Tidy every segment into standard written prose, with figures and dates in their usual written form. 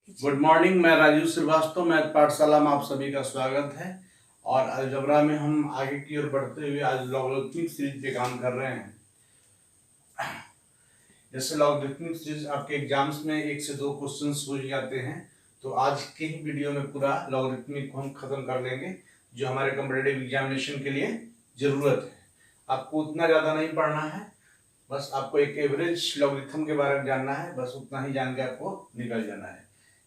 Good morning. मैं Rajiv Srivastava, math पाठशाला में आप सभी का स्वागत है। और अलजेब्रा में हम आगे की ओर बढ़ते हुए आज लॉगरिथमिक सीरीज पे काम कर रहे हैं। जैसे लॉगरिथमिक सीरीज आपके एग्जाम्स में 1 से 2 क्वेश्चंस हो जाते हैं, तो आज के ही वीडियो में पूरा लॉगरिथमिक को हम खत्म कर लेंगे, जो हमारे कॉम्पिटिटिव एग्जामिनेशन के लिए जरूरत है। आपको उतना ज़्यादा नहीं पढ़ना है, बस आपको एक एवरेज लॉगरिथम के बारे में जानना है, बस उतना ही जान के आपको निकल जाना है।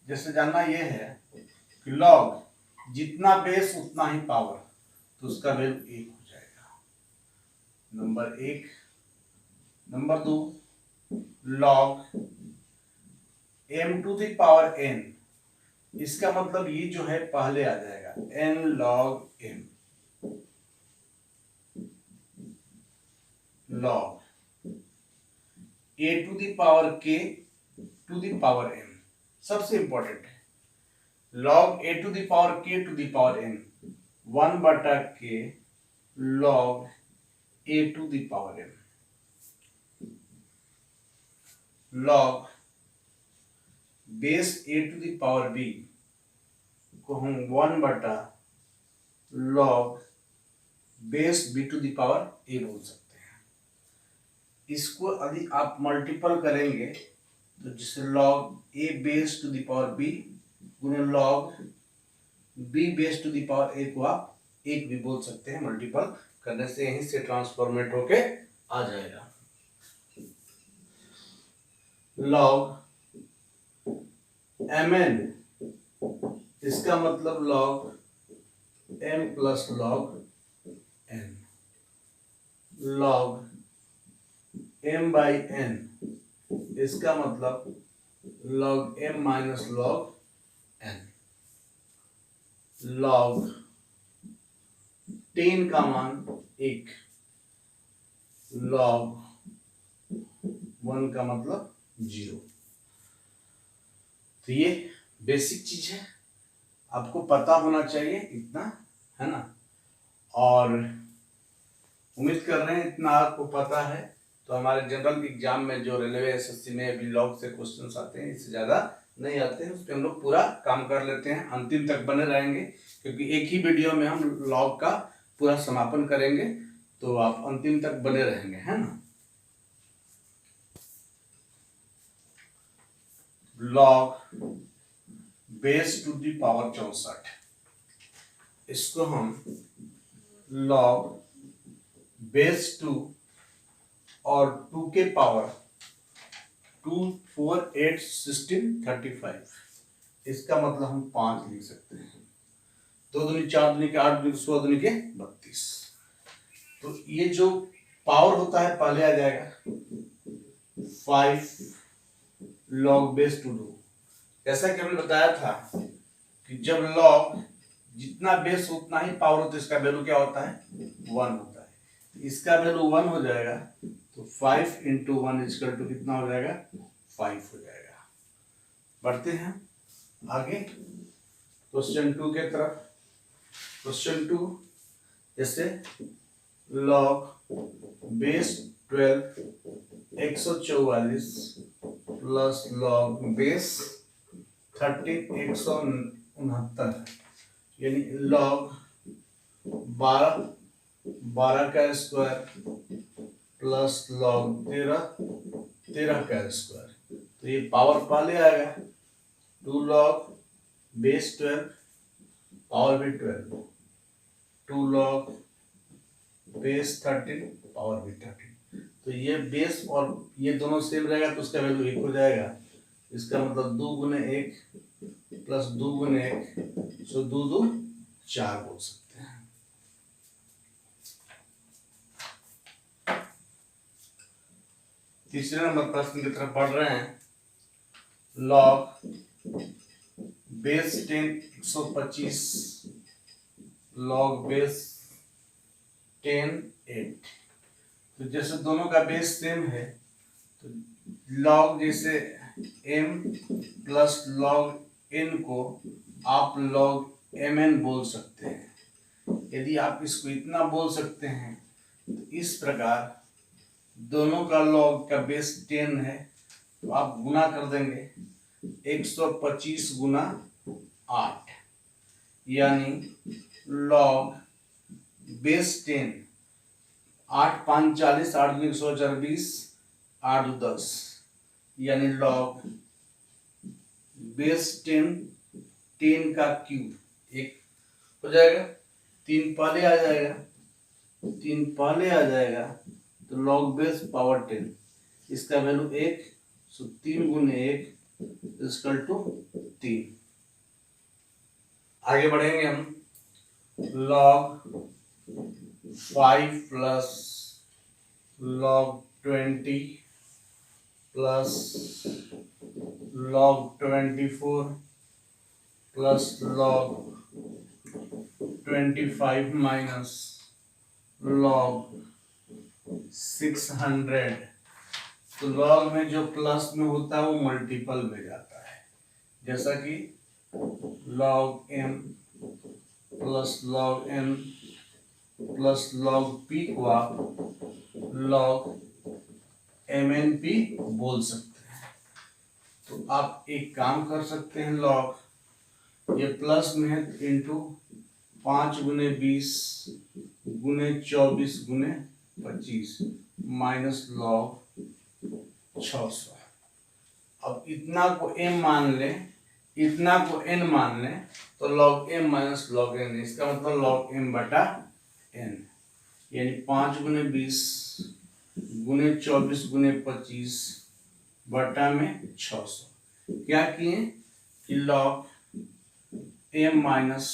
जैसे जानना यह है कि लॉग जितना बेस उतना ही पावर, तो उसका वैल्यू 1 हो जाएगा, number 1। Number 2, log m to the power n, इसका मतलब ये जो है पहले आ जाएगा n log m, log a to the power k to the power m, सबसे इंपॉर्टेंट है log a to the power k to the power n, 1/k log a to the power m, log base a to the power b को हम 1/log base b to the power a बोल सकते हैं। इसको यदि आप multiple करेंगे तो जिससे log a base to the power b गुणे log b base to the power a को आप 1 भी बोल सकते हैं। मल्टीपल करने से यहीं से ट्रांसफॉर्मेट होके आ जाएगा। log mn, इसका मतलब log m plus log n, log m by n, इसका मतलब log m minus log n, log 10 का मान 1, log 1 का मतलब 0। तो ये बेसिक चीज है, आपको पता होना चाहिए इतना, है ना। और उम्मीद कर रहे हैं इतना आपको पता है, तो हमारे जनरल एग्जाम में जो रेलवे एसएससी में अभी लॉग से क्वेश्चंस आते हैं, इससे ज़्यादा नहीं आते हैं, उस पर हम लोग पूरा काम कर लेते हैं। अंतिम तक बने रहेंगे, क्योंकि एक ही वीडियो में हम लॉग का पूरा समापन करेंगे, तो आप अंतिम तक बने रहेंगे, है ना। Log base to the power 64, इसको हम लॉग बेस 2 और 2 के पावर 2, 4, 8, 16, 35, इसका मतलब हम 5 लिख सकते हैं। 2 दूनी 4 दूनी के 8 दूनी 16 दूनी के 32। तो ये जो पावर होता है पहले आ जाएगा 5 log बेस 2। जैसा कि हमने बताया था कि जब log जितना बेस उतना ही पावर होता है, इसका वैल्यू क्या होता है 1 होता है। इसका वैल्यू 1 हो जाएगा, तो 5 इंटू 1 इक्वल टू कितना हो जाएगा 5 हो जाएगा। बढ़ते हैं आगे क्वेश्चन 2 के तरफ। क्वेश्चन 2, जैसे log base 12 144 plus log base 13 169, यानी log 12 का स्क्वायर प्लस log 13 का स्क्वायर। तो ये पावर पहले आएगा 2 log बेस 12 पावर भी 12, 2 log बेस 13 पावर भी 13। तो ये बेस और ये दोनों सेम रहेगा, तो उसका वैल्यू 1 हो जाएगा। इसका मतलब 2 गुने 1 प्लस 2 गुने 1, सो 2 2 4 बोल सकते हैं। तीसरे नंबर प्रश्न की तरफ बढ़ रहे हैं। log base 10 125 log base 10 8। तो जैसे दोनों का बेस सेम है, तो log जैसे m प्लस log n को आप log mn बोल सकते हैं। यदि आप इसको इतना बोल सकते हैं, तो इस प्रकार दोनों का log का बेस 10 है, तो आप गुना कर देंगे 125 गुना 8 यानी लॉग बेस 10, 8 5 40, 8 दूनी 120, 8 दू 10 यानी लॉग बेस 10 10 का क्यूब एक हो जाएगा, 3 पहले आ जाएगा, 3 पहले आ जाएगा तो लॉग बेस पावर 10 इसका वैल्यू 1, सो 3 गुने 1 इक्वल टू 3। आगे बढ़ेंगे हम, log 5 plus log 20 plus log 24 plus log 25 minus log 600। तो log में जो प्लस में होता है वो मल्टीपल में जाता है, जैसा कि log m plus log n plus log p को आप log mnp बोल सकते हैं। तो आप एक काम कर सकते हैं, लॉग ये प्लस में है इंटू 5 गुने 20 गुने 24 गुने 25 माइनस लॉग 600। अब इतना को m मान ले, इतना को n मान ले तो log m minus log n, इसका मतलब log m बटा n यानी 5 गुने 20 गुने 24 गुने 25 बटा में 600। क्या किए कि log m minus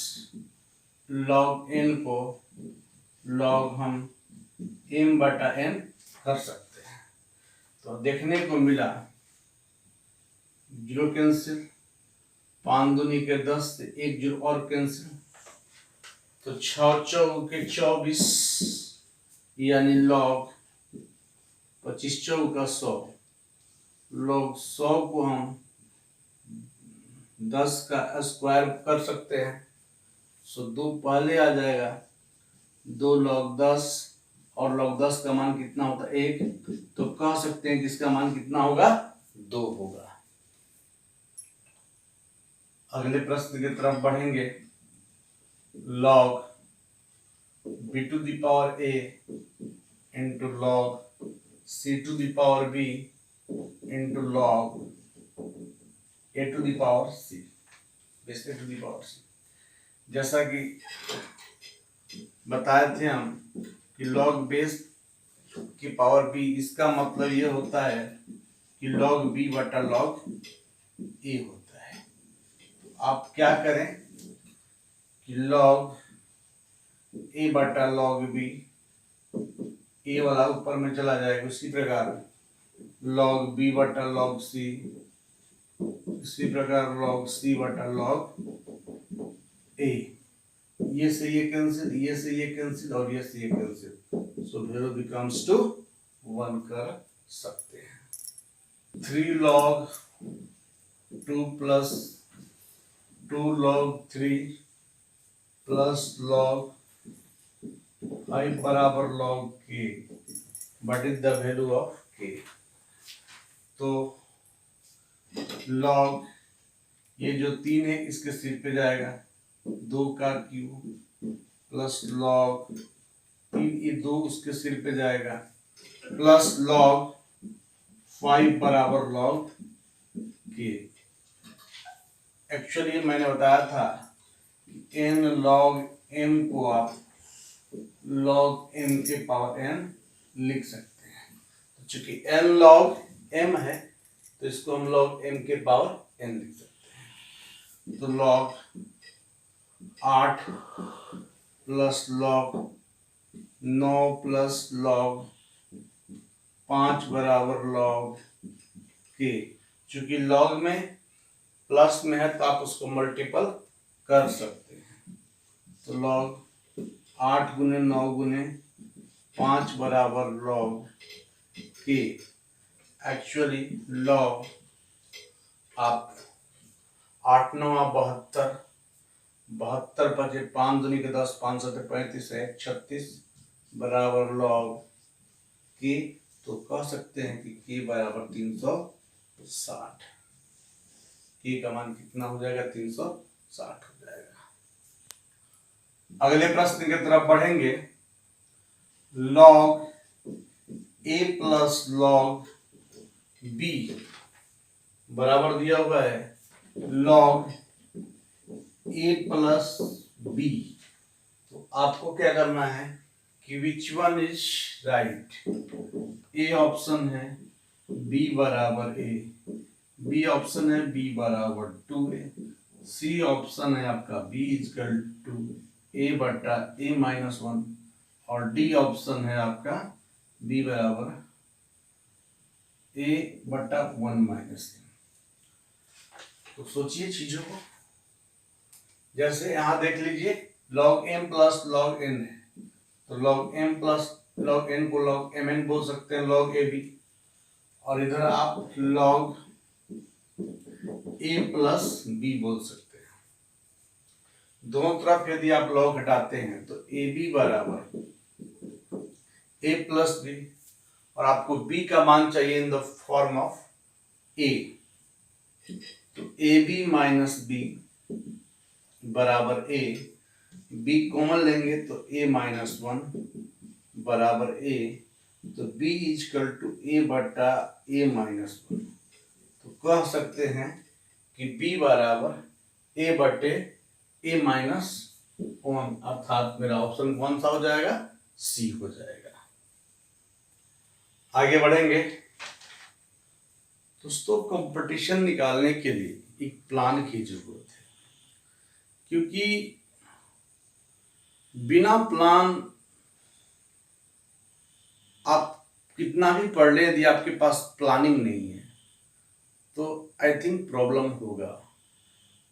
log n को log हम m बटा n कर सकते हैं। तो देखने को मिला 0 कैंसिल, 5 दूनी के 10 से 1 0 और कैंसिल, तो 6 चौक के 24 यानी log 25 चौक का 100, log 100 को हम 10 का स्क्वायर कर सकते हैं, सो 2 पहले आ जाएगा, 2 log 10 और log 10 का मान कितना होता है 1, तो कह सकते हैं कि इसका मान कितना होगा 2 होगा। अगले प्रश्न की तरफ बढ़ेंगे, log b to the power a into log c to the power b into log a to the power c base a to the power c। जैसा कि बताए थे हम कि log बेस की पावर b, इसका मतलब ये होता है कि log b बटा log a होता है। तो आप क्या करें कि log a बटा log b, a वाला ऊपर में चला जाएगा, उसी प्रकार log b बटा log c, इसी प्रकार log c बटा log a, ये से ये कैंसिल, ये से ये कैंसिल और ये से ये cancel, so value becomes to 1 कर सकते हैं। 3 log 2 plus 2 log 3 plus log 5 बराबर log k, but is the value of k। तो log ये जो 3 है इसके सिर पे जाएगा, 2 का क्यूब प्लस log 3, ये 2 उसके सिर पे जाएगा, प्लस log 5 बराबर log k। एक्चुअली मैंने बताया था n log m को आप log m के पावर n लिख सकते हैं। तो चूंकि n log m है तो इसको हम log m के पावर n लिख सकते हैं। तो log 8 plus log 9 plus log 5 बराबर log k। चूंकि log में प्लस में है तो आप उसको मल्टीपल कर सकते हैं। तो log 8 गुने 9 गुने 5 बराबर log k। एक्चुअली log आप 8 9 72, 72 पचे 5 दूनी के 10, 5 7 35 है 36 बराबर log k। तो कह सकते हैं कि k बराबर 360। k का मान कितना हो जाएगा 360 हो जाएगा। अगले प्रश्न की तरफ बढ़ेंगे। log a plus log b बराबर दिया हुआ है log a प्लस b। तो आपको क्या करना है कि which one is right. A option है b बराबर a, बी ऑप्शन है b बराबर 2a, सी ऑप्शन है आपका b इजकल टू a बटा a माइनस 1 और डी ऑप्शन है आपका b बराबर a बटा 1 माइनस। तो सोचिए चीजों को, जैसे यहां देख लीजिए log m plus log n है, तो log m plus log n को log mn बोल सकते हैं log ab, और इधर आप log a प्लस b बोल सकते हैं। दोनों तरफ यदि आप log हटाते हैं तो ab बराबर a प्लस b, और आपको b का मान चाहिए in the form of a, तो ab माइनस b बराबर a, b कॉमन लेंगे तो a माइनस 1 बराबर a, तो b इजकल टू a बटा a माइनस 1। तो कह सकते हैं कि b बराबर a बटे a माइनस 1, अर्थात मेरा ऑप्शन कौन सा हो जाएगा, सी हो जाएगा। आगे बढ़ेंगे। दोस्तों कंपटीशन निकालने के लिए एक प्लान की जरूरत है, क्योंकि बिना प्लान आप कितना भी पढ़ ले, यदि आपके पास प्लानिंग नहीं है तो आई थिंक प्रॉब्लम होगा।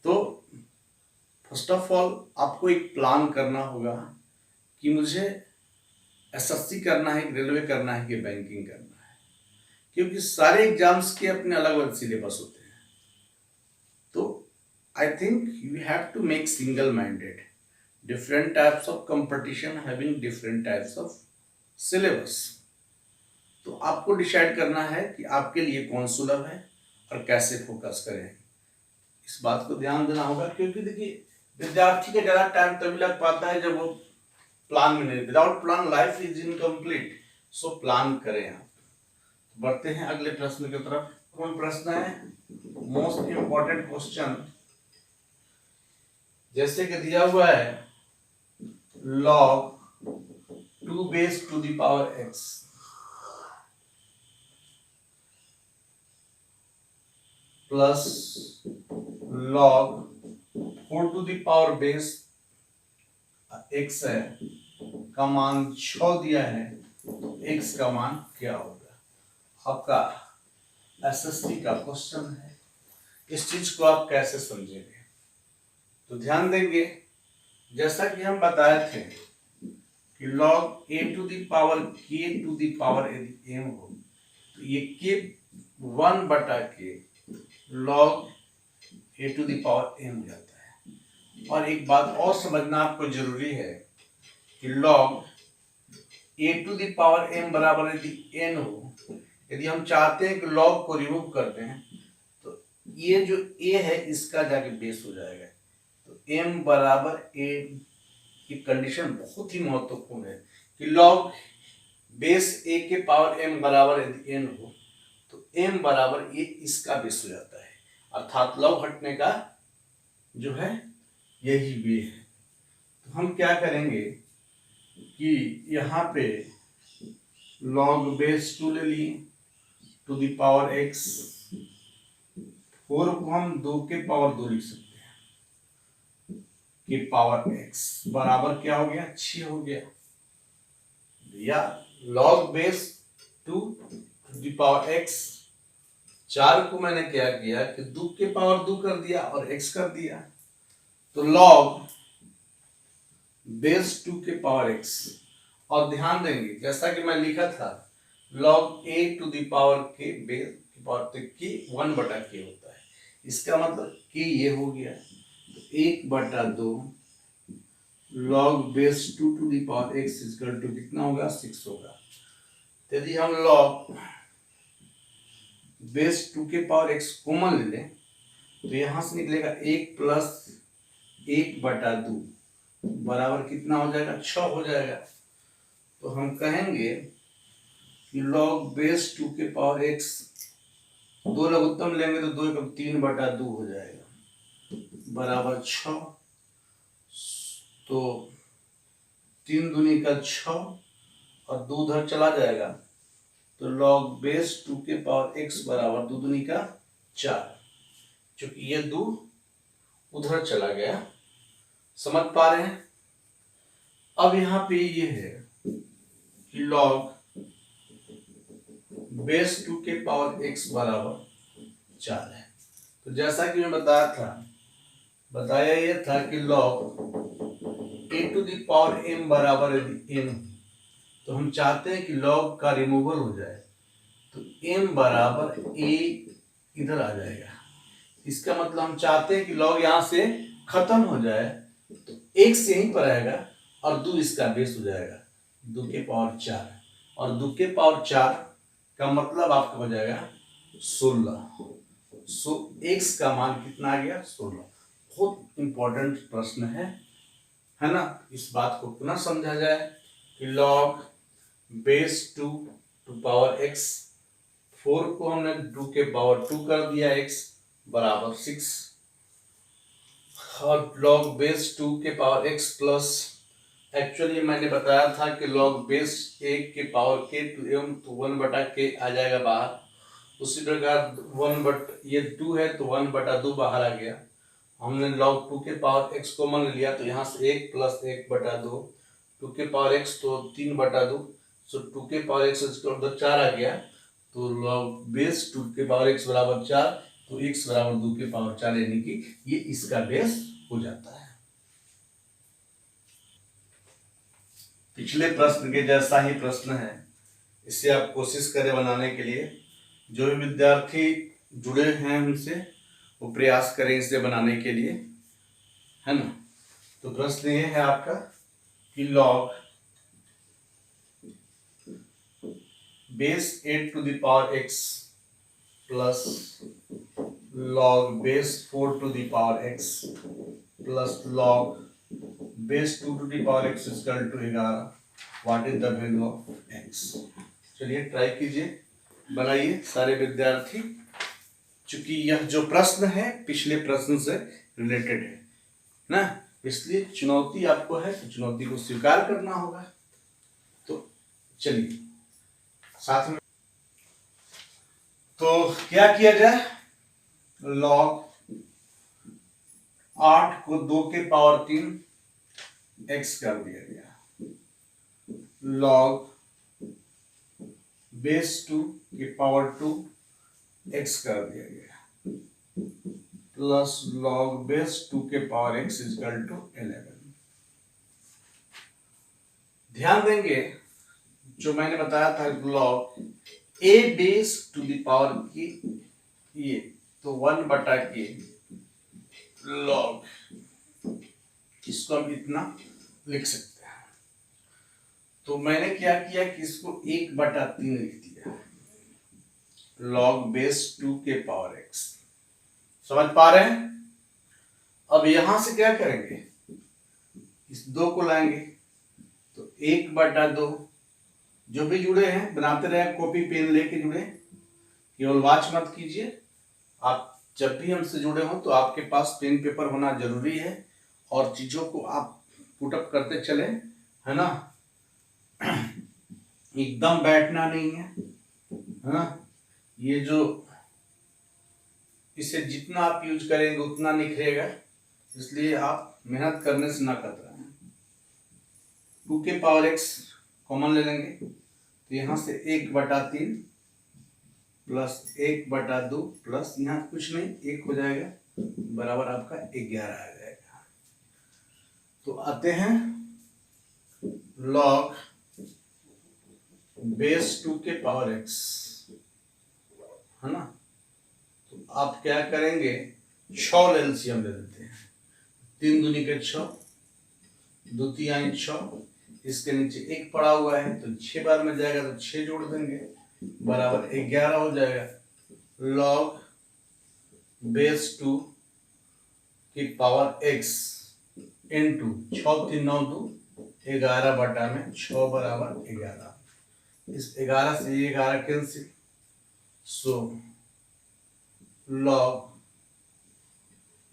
तो फर्स्ट ऑफ ऑल आपको एक प्लान करना होगा कि मुझे एसएससी करना है, रेलवे करना है कि बैंकिंग करना है, क्योंकि सारे एग्जाम्स के अपने अलग अलग सिलेबस होते हैं। तो I think you have to make single minded, different types of competition having different types of syllabus। तो आपको डिसाइड करना है कि आपके लिए कौन सुलभ है और कैसे फोकस करें, इस बात को ध्यान देना होगा। क्योंकि देखिए विद्यार्थी का ज्यादा टाइम तभी लग पाता है जब वो प्लान में नहीं, without plan life is incomplete. So plan करें आप। बढ़ते हैं अगले प्रश्न की तरफ। कौन प्रश्न है, मोस्ट इंपॉर्टेंट क्वेश्चन, जैसे कि दिया हुआ है log 2 base to the power x plus log 4 to the power base x है का मान 6 दिया है, तो x का मान क्या होगा। आपका एसएससी का क्वेश्चन है, इस चीज को आप कैसे समझेंगे। तो ध्यान देंगे, जैसा कि हम बताए थे कि log a to the power k to the power यदि m हो तो ये k 1 बटा k log a to the power m हो जाता है। और एक बात और समझना आपको जरूरी है कि log a to the power m बराबर यदि n हो, यदि हम चाहते हैं कि log को रिमूव कर दें तो ये जो a है इसका जाके बेस हो जाएगा। तो m बराबर a की कंडीशन बहुत ही महत्वपूर्ण है कि log बेस a के पावर m बराबर यदि n हो तो m बराबर a इसका बेस हो जाता है, अर्थात log हटने का जो है यही वे है। तो हम क्या करेंगे कि यहाँ पे log बेस 2 ले लिए टू दी पावर x, 4 को हम 2 के पावर 2 लिख सकते हैं कि पावर x बराबर क्या हो गया, 6 हो गया। या log base 2 to the power x, 4 को मैंने क्या किया कि 2 के पावर 2 कर दिया और x कर दिया, तो log बेस 2 के पावर x। और ध्यान देंगे जैसा कि मैं लिखा था log a to the power k base की पावर तो k 1 बटा k होता है, इसका मतलब k ये हो गया, तो 1 बटा 2 log base 2 to the power x equal to कितना होगा, 6 होगा। यदि हम log बेस 2 के पावर x कॉमन ले लें तो यहां से निकलेगा 1+1/2 बराबर कितना हो जाएगा, 6 हो जाएगा। तो हम कहेंगे कि log बेस 2 के पावर x, दो लघुत्तम लेंगे तो 2 3/2 हो जाएगा बराबर 6। तो 3 दूनी का 6 और 2 उधर चला जाएगा, तो log बेस 2 के पावर x बराबर 2 दूनी का 4। चूंकि ये 2 उधर चला गया, समझ पा रहे हैं। अब यहाँ पे ये है कि log बेस 2 के पावर x बराबर 4 है। तो जैसा कि मैं बताया ये था कि log a to the power m बराबर यदि n, तो हम चाहते हैं कि log का रिमूवल हो जाए, तो m बराबर a इधर आ जाएगा। इसका मतलब हम चाहते हैं कि log यहां से खत्म हो जाए, तो x यहीं पर आएगा और 2 इसका बेस हो जाएगा 2 के पावर 4, और 2 के पावर 4 का मतलब आपका हो जाएगा 16। सो x का मान कितना आ गया, 16। बहुत इंपॉर्टेंट प्रश्न है ना। इस बात को पुनः समझा जाए कि log base 2 to power x, 4 को हमने 2 के पावर 2 कर दिया, x बराबर 6, और log बेस 2 के पावर x प्लस, एक्चुअली मैंने बताया था कि log बेस 1 के पावर k टू m, तो 1/k आ जाएगा बाहर। उसी प्रकार ये 2 है तो 1/2 बाहर आ गया। हमने log 2 के पावर x कॉमन लिया, तो यहाँ से 1 + 1/2, 2 के पावर x तो 3/2, सो 2 के पावर x उधर 4 आ गया, तो log बेस 2 के पावर x बराबर 4, तो x बराबर 2 के पावर 4, यानी कि ये इसका बेस हो जाता है। पिछले प्रश्न के जैसा ही प्रश्न है, इसे आप कोशिश करें बनाने के लिए। जो भी विद्यार्थी जुड़े हैं हमसे, वो प्रयास करें इसे बनाने के लिए, है ना। तो प्रश्न ये है आपका कि log base 8 to the power x plus log base 4 to the power x plus log base 2 to the power x equal to 11, what is the value of x। चलिए ट्राई कीजिए, बनाइए सारे विद्यार्थी। चूंकि यह जो प्रश्न है पिछले प्रश्न से रिलेटेड है ना, इसलिए चुनौती आपको है, तो चुनौती को स्वीकार करना होगा। तो चलिए साथ में, तो क्या किया जाए, log 8 को 2 के पावर 3 x कर दिया गया, log बेस 2 के पावर 2 x कर दिया गया, प्लस log बेस 2 के पावर x इक्वल टू 11। ध्यान देंगे जो मैंने बताया था, log a base to the power की ये, तो 1/k log, इसको हम इतना लिख सकते हैं। तो मैंने क्या किया कि इसको 1/3 लिख दिया, log बेस 2 के पावर x। समझ पा रहे हैं। अब यहां से क्या करेंगे, इस 2 को लाएंगे, तो 1/2, जो भी जुड़े हैं बनाते रहे, कॉपी पेन लेके जुड़े, केवल वॉच मत कीजिए। आप जब भी हमसे जुड़े हो तो आपके पास पेन पेपर होना जरूरी है, और चीजों को आप पुटअप करते चले, है ना। एकदम बैठना नहीं है ना। ये जो इसे जितना आप यूज करेंगे उतना निखरेगा, इसलिए आप मेहनत करने से ना कतराएं। 2 के पावर x कॉमन ले लेंगे, तो यहाँ से 1/3 प्लस 1/2 प्लस यहाँ कुछ नहीं, 1 हो जाएगा, बराबर आपका 11 आ जाएगा। तो आते हैं log बेस 2 के पावर x, है ना। तो आप क्या करेंगे, 6 एलसीएम ले लेते हैं, 3 दूनी के 6, 2 तिहाई 6, इसके नीचे 1 पड़ा हुआ है, तो 6 बार में जाएगा, तो 6 जोड़ देंगे, बराबर 11 हो जाएगा। log बेस 2 की पावर x इंटू 6 3 9 2 11 बटा में 6 बराबर 11। इस 11 से 11 कैंसिल, सो लॉग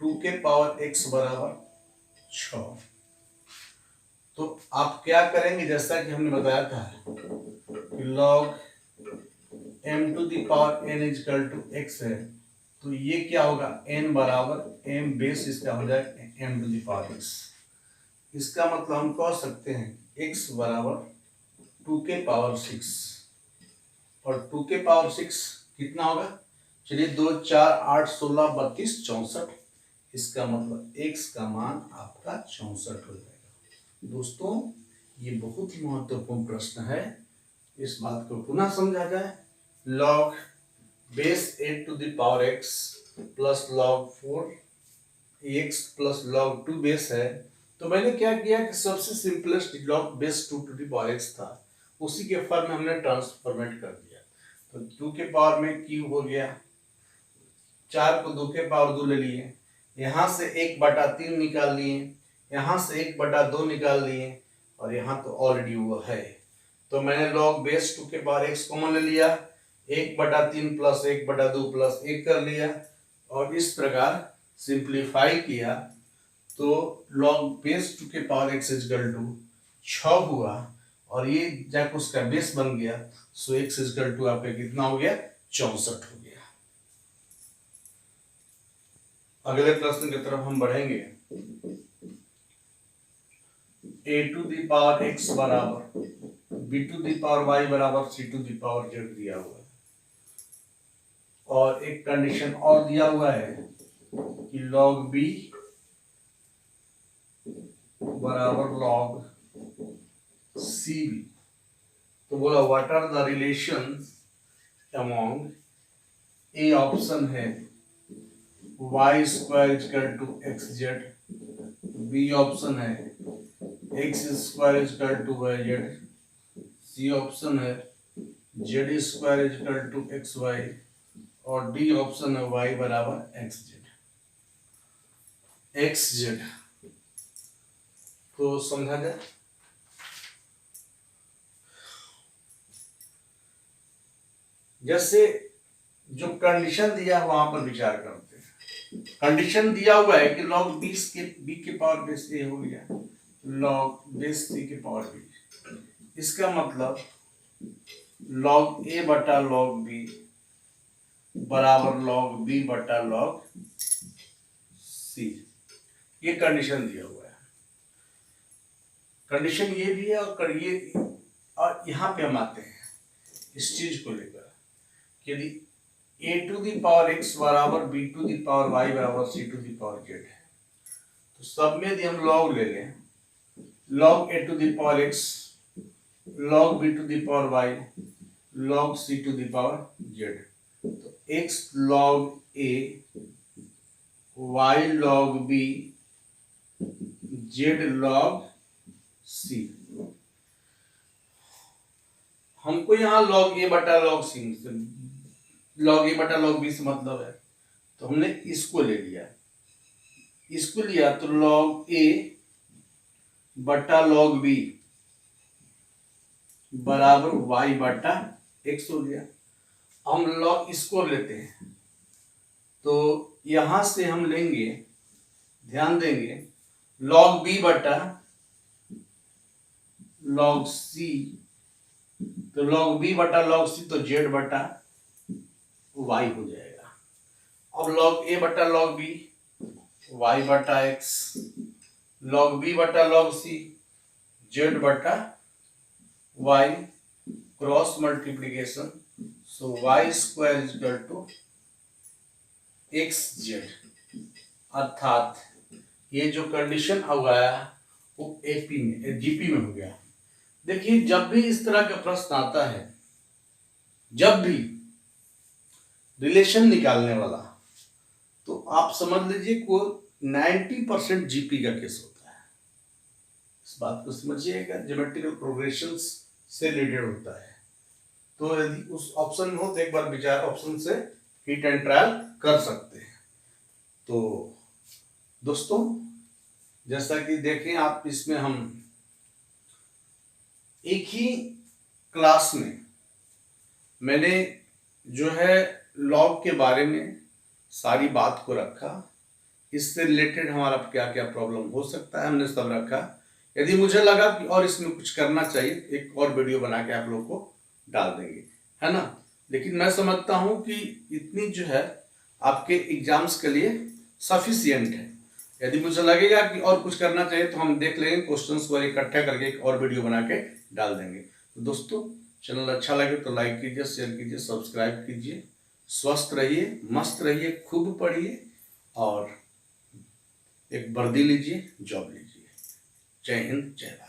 2 के पावर x बराबर 6। तो आप क्या करेंगे, जैसा कि हमने बताया था कि log m to the power n equal to x है, तो ये क्या होगा, n बराबर m बेस इसका हो जाएगा m to the power x। इसका मतलब हम कह सकते हैं x बराबर 2 के पावर 6, और 2 के पावर 6 कितना होगा, चलिए 2 4 8 16 32 64। इसका मतलब x का मान आपका 64 हो जाएगा। दोस्तों ये बहुत ही महत्वपूर्ण प्रश्न है, इस बात को पुनः समझा जाए। Log base 8 to the power x plus log 4x plus log 2 base है, तो मैंने क्या किया कि सबसे simplest log base 2 to the power x था, उसी के फॉर्म में हमने ट्रांसफॉर्मेट कर दिया। तो 2 के पावर में क्यूब हो गया, 4 को 2 के पावर 2 ले लिए, यहाँ से 1/3 निकाल लिए, यहाँ से 1/2 निकाल लिए, और यहाँ तो ऑलरेडी वो है, तो मैंने लॉग बेस 2 के पावर x कॉमन ले लिया, 1/3 प्लस 1/2 प्लस 1 कर लिया, और इस प्रकार सिंप्लीफाई किया तो लॉग बेस 2 के पावर x इजकल टू 6 हुआ, और ये जब उसका बेस बन गया, सो x इजकल टू आपका कितना हो गया, 64 हो गया। अगले प्रश्न की तरफ हम बढ़ेंगे। a to the power x बराबर b to the power y बराबर c to the power z दिया हुआ है, और एक कंडीशन और दिया हुआ है कि log b बराबर log cb। तो बोला what are the relations among, A option है y square equal to xz, B option है x square equal to yz, C option है z square equal to xy, और डी ऑप्शन है y बराबर xz। तो समझा जाए, जैसे जो कंडीशन दिया वहां पर विचार करते हैं। कंडीशन दिया हुआ है कि log 20 के b के पावर बेस a हो गया, log बेस c के पावर b, इसका मतलब log a बटा log b बराबर log b बटा log c, ये कंडीशन दिया हुआ है। कंडीशन ये भी है, और यहाँ पे हम आते हैं इस चीज को लेकर, यदि a to the power x बराबर b to the power y बराबर c to the power z है, तो सब में यदि हम log ले लें, log a to the power x, log b to the power y, log c to the power z, तो x log a, y log b, z log c। हमको यहाँ log a बटा log c, log a बटा log b से मतलब है, तो हमने इसको ले लिया, इसको लिया तो log a बटा log b बराबर y बटा x हो गया। हम log इसको लेते हैं, तो यहां से हम लेंगे, ध्यान देंगे, log b बटा log c, तो log b बटा log c तो z बटा y हो जाएगा। अब log a बटा log b y बटा x, log b बटा log c z बटा y, cross multiplication, so y square is equal to xz। अर्थात ये जो कंडीशन आ गया वो एपी में, जीपी में हो गया। देखिए जब भी इस तरह का प्रश्न आता है, जब भी रिलेशन निकालने वाला, तो आप समझ लीजिए को 90% जीपी का केस होता है। इस बात को समझिएगा, ज्योमेट्रिकल प्रोग्रेशंस से रिलेटेड होता है। तो यदि उस ऑप्शन में हो तो एक बार विचार ऑप्शन से हिट एंड ट्रायल कर सकते हैं। तो दोस्तों जैसा कि देखें आप, इसमें हम एक ही क्लास में मैंने जो है लॉग के बारे में सारी बात को रखा, इससे रिलेटेड हमारा क्या क्या प्रॉब्लम हो सकता है हमने सब रखा। यदि मुझे लगा कि और इसमें कुछ करना चाहिए, एक और वीडियो बना के आप लोग को डाल देंगे, है ना। लेकिन मैं समझता हूं कि इतनी जो है आपके एग्जाम्स के लिए सफिशियंट है। यदि मुझे लगेगा कि और कुछ करना चाहिए तो हम देख लेंगे, क्वेश्चंस को इकट्ठा करके एक और वीडियो बना के डाल देंगे। तो दोस्तों चैनल अच्छा लगे तो लाइक कीजिए, शेयर कीजिए, सब्सक्राइब कीजिए। स्वस्थ रहिए, मस्त रहिए, खूब पढ़िए और एक वर्दी लीजिए, जॉब लीजिए। जय हिंद, जय भारत।